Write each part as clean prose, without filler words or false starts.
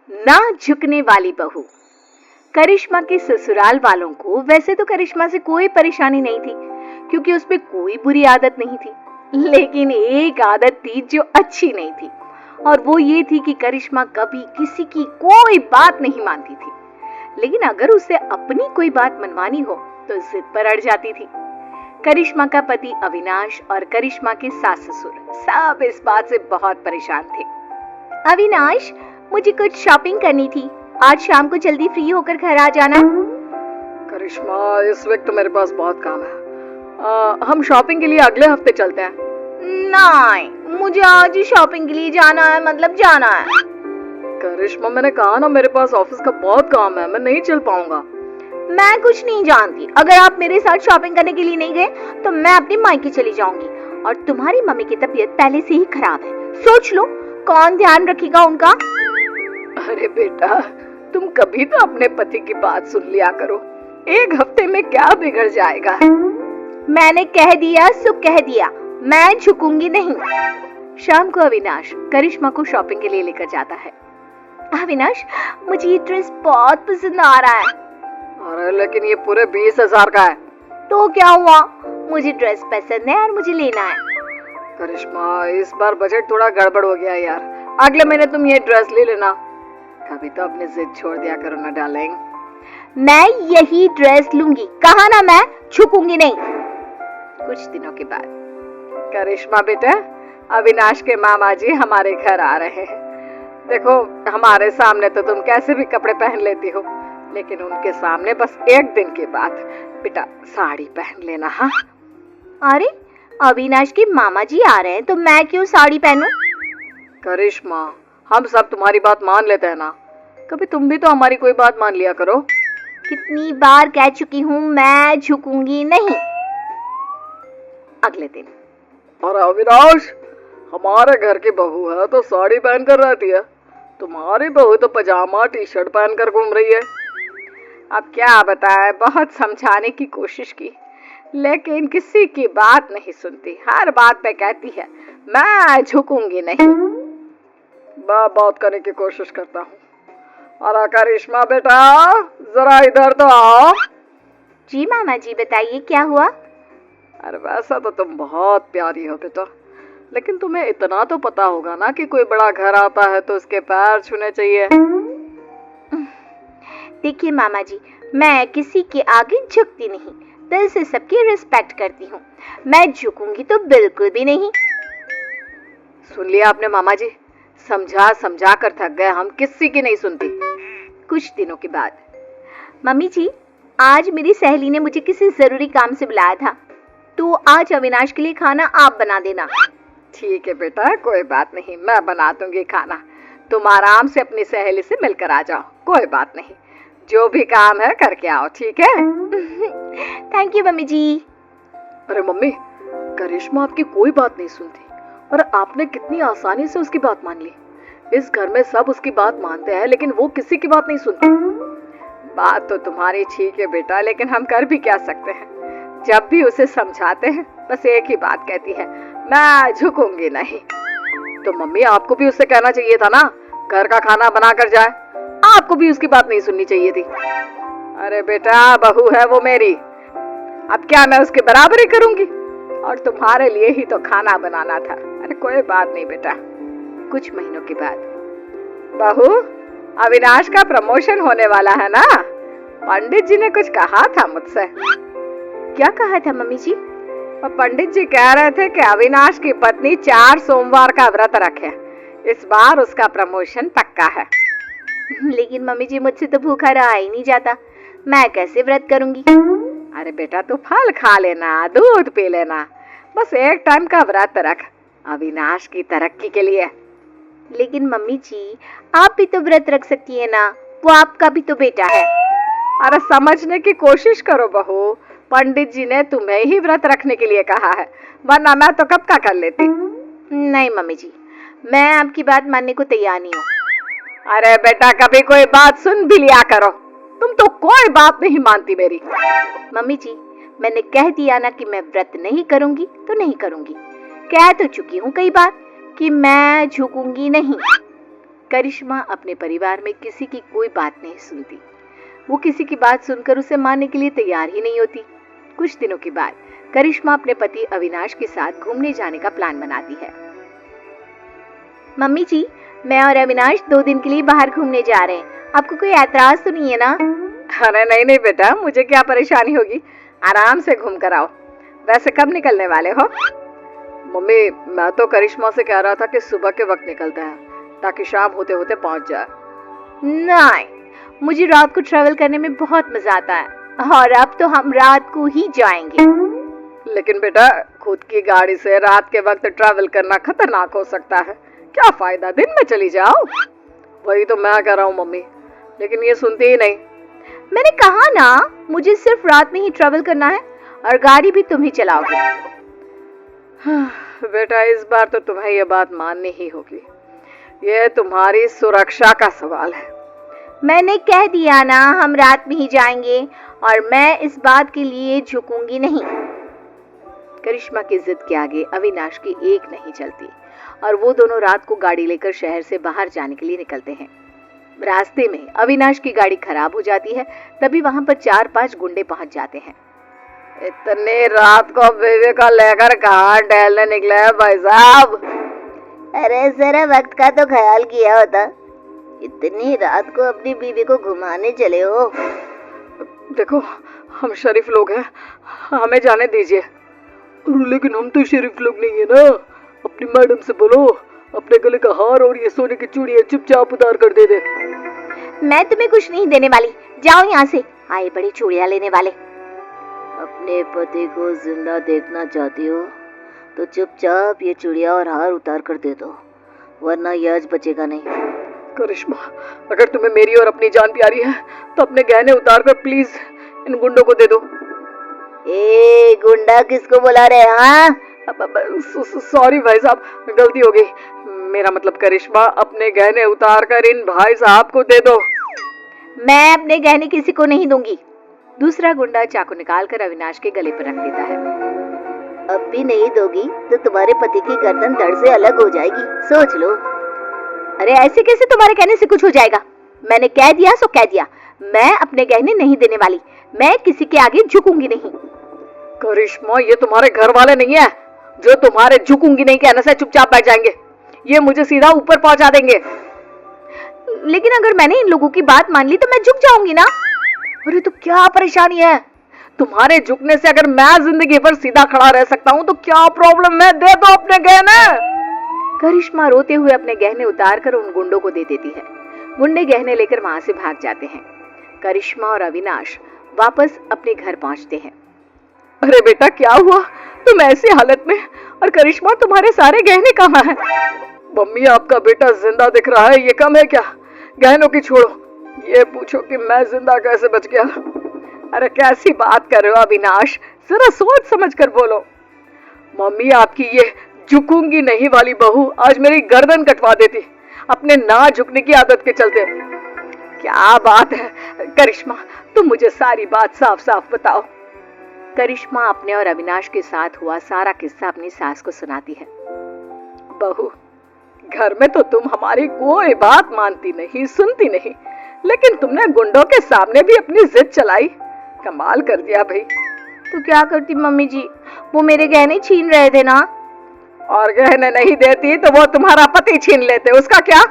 ना झुकने वाली बहू। करिश्मा के ससुराल वालों को वैसे तो करिश्मा से कोई परेशानी नहीं थी, क्योंकि उसमें कोई बुरी आदत नहीं थी, लेकिन एक आदत थी जो अच्छी नहीं थी, और वो ये थी कि करिश्मा कभी किसी की कोई बात नहीं मानती थी। लेकिन अगर उसे अपनी कोई बात मनवानी हो तो जिद पर अड़ जाती थी। करिश्मा का पति अविनाश और करिश्मा के सास ससुर सब इस बात से बहुत परेशान थे। अविनाश, मुझे कुछ शॉपिंग करनी थी, आज शाम को जल्दी फ्री होकर घर आ जाना। करिश्मा, इस वक्त मेरे पास बहुत काम है। हम शॉपिंग के लिए अगले हफ्ते चलते हैं। नहीं, मुझे आज ही शॉपिंग के लिए जाना है, मतलब जाना है। करिश्मा, मैंने कहा ना, मेरे पास ऑफिस का बहुत काम है, मैं नहीं चल पाऊंगा। मैं कुछ नहीं जानती, अगर आप मेरे साथ शॉपिंग करने के लिए नहीं गए तो मैं अपने मायके चली जाऊंगी, और तुम्हारी मम्मी की तबीयत पहले से ही खराब है, सोच लो कौन ध्यान रखेगा उनका। अरे बेटा, तुम कभी तो अपने पति की बात सुन लिया करो, एक हफ्ते में क्या बिगड़ जाएगा। मैंने कह दिया सो कह दिया, मैं झुकूंगी नहीं। शाम को अविनाश करिश्मा को शॉपिंग के लिए लेकर जाता है। अविनाश, मुझे ये ड्रेस बहुत पसंद आ रहा है। अरे लेकिन ये पूरे 20,000 का है। तो क्या हुआ, मुझे ड्रेस पसंद है और मुझे लेना है। करिश्मा, इस बार बजट थोड़ा गड़बड़ हो गया यार, अगले महीने तुम ये ड्रेस ले लेना। कभी तो अपनी जिद छोड़ दिया करो ना डार्लिंग। मैं यही ड्रेस लूंगी, कहा ना मैं झुकूंगी नहीं। कुछ दिनों के बाद, करिश्मा बेटा, अविनाश के मामा जी हमारे घर आ रहे हैं। देखो, हमारे सामने तो तुम कैसे भी कपड़े पहन लेती हो, लेकिन उनके सामने बस एक दिन के बाद बेटा साड़ी पहन लेना। हाँ? अरे, अविनाश के मामा जी आ रहे हैं तो मैं क्यों साड़ी पहनूं? करिश्मा, हम सब तुम्हारी बात मान लेते हैं ना, कभी तुम भी तो हमारी कोई बात मान लिया करो। कितनी बार कह चुकी हूँ, मैं झुकूंगी नहीं। अगले दिन, और अविनाश, हमारे घर की बहू है तो साड़ी पहनकर रहती है, तुम्हारी बहू तो पजामा टी शर्ट पहनकर घूम रही है। अब क्या बताएं, बहुत समझाने की कोशिश की, लेकिन किसी की बात नहीं सुनती, हर बात पे कहती है मैं झुकूंगी नहीं। मैं बात करने की कोशिश करता हूँ। अरे करिश्मा बेटा, जरा इधर तो आओ। जी मामा जी, बताइए क्या हुआ? अरे वैसा तो तुम बहुत प्यारी हो बेटा, लेकिन तुम्हें इतना तो पता होगा ना कि कोई बड़ा घर आता है तो उसके पैर छूने चाहिए। देखिए मामा जी, मैं किसी के आगे झुकती नहीं, दिल से सबकी रिस्पेक्ट करती हूँ, मैं झुकूंगी तो बिल्कुल भी नहीं। सुन लिया आपने मामा जी, समझा समझा कर थक गए, हम किसी की नहीं सुनती। कुछ दिनों के बाद, मम्मी जी, आज मेरी सहेली ने मुझे किसी जरूरी काम से बुलाया था, तो आज अविनाश के लिए खाना आप बना देना। ठीक है बेटा, कोई बात नहीं, मैं बना दूंगी खाना, तुम आराम से अपनी सहेली से मिलकर आ जाओ, कोई बात नहीं, जो भी काम है करके आओ, ठीक है? थैंक यू मम्मी जी। अरे मम्मी, करिश्मा आपकी कोई बात नहीं सुनती, और आपने कितनी आसानी से उसकी बात मान ली। इस घर में सब उसकी बात मानते हैं, लेकिन वो किसी की बात नहीं सुनती। बात तो तुम्हारी ठीक है बेटा, लेकिन हम कर भी क्या सकते हैं, जब भी उसे समझाते हैं बस एक ही बात कहती है, मैं झुकूंगी नहीं। तो मम्मी, आपको भी उससे कहना चाहिए था ना, घर का खाना बना कर जाए, आपको भी उसकी बात नहीं सुननी चाहिए थी। अरे बेटा, बहू है वो मेरी, अब क्या मैं उसके बराबरी करूंगी, और तुम्हारे लिए ही तो खाना बनाना था। अरे कोई बात नहीं बेटा। कुछ महीनों के बाद, बहू, अविनाश का प्रमोशन होने वाला है ना, पंडित जी ने कुछ कहा था मुझसे। क्या कहा था मम्मी जी? पंडित जी कह रहे थे कि अविनाश की पत्नी 4 सोमवार का व्रत रखे, इस बार उसका प्रमोशन पक्का है। लेकिन मम्मी जी, मुझसे तो भूखा रहा ही नहीं जाता, मैं कैसे व्रत करूंगी? अरे बेटा, तू फल खा लेना, दूध पी लेना, बस एक टाइम का व्रत रख, अविनाश की तरक्की के लिए। लेकिन मम्मी जी, आप भी तो व्रत रख सकती है ना, वो आपका भी तो बेटा है। अरे समझने की कोशिश करो बहू, पंडित जी ने तुम्हें ही व्रत रखने के लिए कहा है, वरना मैं तो कब का कर लेती। नहीं मम्मी जी, मैं आपकी बात मानने को तैयार नहीं हूँ। अरे बेटा, कभी कोई बात सुन भी लिया करो, तुम तो कोई बात नहीं मानती मेरी। मम्मी जी, मैंने कह दिया ना कि मैं व्रत नहीं करूंगी तो नहीं करूंगी, कह तो चुकी हूँ कई बार कि मैं झुकूंगी नहीं। करिश्मा अपने परिवार में किसी की कोई बात नहीं सुनती। वो किसी की बात सुनकर उसे मानने के लिए तैयार ही नहीं होती। कुछ दिनों के बाद करिश्मा अपने पति अविनाश के साथ घूमने जाने का प्लान बनाती है। मम्मी जी, मैं और अविनाश 2 दिन के लिए बाहर घूमने जा रहे हैं। आपको कोई ऐतराज तो नहीं है ना? अरे नहीं बेटा, मुझे क्या परेशानी होगी, आराम से घूम कर आओ। वैसे कब निकलने वाले हो? मम्मी, मैं तो करिश्मा से कह रहा था कि सुबह के वक्त निकलते हैं ताकि शाम होते होते पहुंच जाए। नहीं, मुझे रात को ट्रैवल करने में बहुत मजा आता है और अब तो हम रात को ही जाएंगे। लेकिन बेटा, खुद की गाड़ी से रात के वक्त ट्रैवल करना खतरनाक हो सकता है। क्या फायदा, दिन में चली जाओ। वही तो मैं कह रहा हूँ मम्मी, लेकिन ये सुनती ही नहीं। मैंने कहा ना, मुझे सिर्फ रात में ही ट्रैवल करना है और गाड़ी भी तुम ही चलाओगे। बेटा, इस बार तो तुम्हें ये बात माननी ही होगी। ये तुम्हारी सुरक्षा का सवाल है। मैंने कह दिया ना, हम रात में ही जाएंगे और मैं इस बात के लिए झुकूंगी नहीं। करिश्मा की जिद के आगे अविनाश की एक नहीं चलती और वो दोनों रात को गाड़ी लेकर शहर से बाहर जाने के लिए निकलते हैं। रास्ते में अविनाश की गाड़ी खराब हो जाती है। तभी वहां पर 4-5 गुंडे पहुंच जाते हैं। इतनी रात को बीवी को लेकर कहाँ टहलने निकले हैं भाई साहब? अरे जरा वक्त का तो ख्याल किया होता। इतनी रात को अपनी बीवी को घुमाने चले हो? देखो, हम शरीफ लोग हैं, हमें जाने दीजिए। लेकिन हम तो शरीफ लोग नहीं है ना। अपनी मैडम से बोलो अपने गले का हार और ये सोने की चूड़ियां चुपचाप उतार कर दे दे। मैं तुम्हें कुछ नहीं देने वाली, जाओ यहाँ से, आए बड़ी चूड़ियां लेने वाले। अपने पति को जिंदा देखना चाहती हो तो चुपचाप ये चूड़ियां और हार उतार कर दे दो, वरना यज बचेगा नहीं। करिश्मा, अगर तुम्हें मेरी और अपनी जान प्यारी है तो अपने गहने उतार कर प्लीज इन गुंडों को दे दो। ए गुंडा किसको बुला रहे? हाँ, सॉरी भाई साहब, गलती हो गई। मेरा मतलब करिश्मा, अपने गहने उतार कर इन भाई साहब को दे दो। मैं अपने गहने किसी को नहीं दूंगी। दूसरा गुंडा चाकू निकालकर अविनाश के गले पर रख देता है। अब भी नहीं दोगी तो तुम्हारे पति की गर्दन धड़ से अलग हो जाएगी, सोच लो। अरे ऐसे कैसे तुम्हारे कहने से कुछ हो जाएगा? मैंने कह दिया सो कह दिया। मैं अपने गहने नहीं देने वाली। मैं किसी के आगे झुकूंगी नहीं। करिश्मा, ये तुम्हारे घर वाले नहीं है जो तुम्हारे झुकूंगी नहीं कहने से चुपचाप बैठ जाएंगे। ये मुझे सीधा ऊपर पहुंचा देंगे। लेकिन अगर मैंने इन लोगों की बात मान ली तो मैं झुक जाऊंगी ना। अरे तो क्या परेशानी है? तुम्हारे झुकने से अगर मैं जिंदगी भर सीधा खड़ा रह सकता हूँ तो क्या प्रॉब्लम है? दे दो अपने गहने। करिश्मा रोते हुए अपने गहने उतार कर उन गुंडों को दे देती है। गुंडे गहने लेकर वहां से भाग जाते हैं। करिश्मा और अविनाश वापस अपने घर पहुंचते हैं। अरे बेटा, क्या हुआ? तुम ऐसी हालत में, और करिश्मा तुम्हारे सारे गहने कहाँ हैं? मम्मी, आपका बेटा जिंदा दिख रहा है, ये कम है क्या? गहनों की छोड़ो, ये पूछो कि मैं जिंदा कैसे बच गया। अरे कैसी बात कर रहे हो अविनाश, जरा सोच समझ कर बोलो। मम्मी, आपकी ये झुकूंगी नहीं वाली बहू आज मेरी गर्दन कटवा देती, अपने ना झुकने की आदत के चलते। क्या बात है करिश्मा, तुम मुझे सारी बात साफ साफ बताओ। करिश्मा अपने और अविनाश के साथ हुआ सारा किस्सा अपनी सास को सुनाती है। बहू, घर में तो तुम हमारी कोई बात मानती नहीं, सुनती नहीं, लेकिन तुमने गुंडों के सामने भी अपनी जिद चलाई। कमाल कर दिया भाई। तो क्या करती मम्मी जी, वो मेरे गहने छीन रहे थे ना। और गहने नहीं देती तो वो तुम्हारा पति छीन लेते, उसका क्या?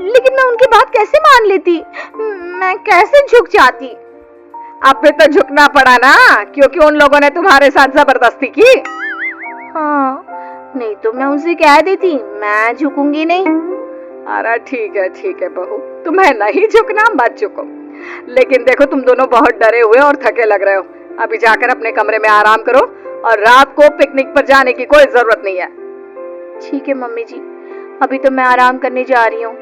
लेकिन मैं उनकी बात कैसे मान लेती? मैं कैसे झुक जाती? अब भी तो झुकना पड़ा ना, क्योंकि उन लोगों ने तुम्हारे साथ जबरदस्ती की। हाँ, नहीं तो मैं उनसे कह देती मैं झुकूंगी नहीं। अरे ठीक है बहू, तुम्हें नहीं झुकना मत झुको। लेकिन देखो, तुम दोनों बहुत डरे हुए और थके लग रहे हो। अभी जाकर अपने कमरे में आराम करो और रात को पिकनिक पर जाने की कोई जरूरत नहीं है। ठीक है मम्मी जी, अभी तो मैं आराम करने जा रही हूँ।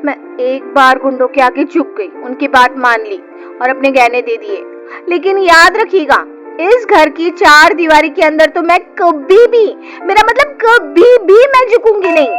मैं एक बार गुंडों के आगे झुक गई, उनकी बात मान ली और अपने गहने दे दिए। लेकिन याद रखिएगा, इस घर की 4 दीवारी के अंदर तो मैं कभी भी, मेरा मतलब कभी भी मैं झुकूंगी नहीं।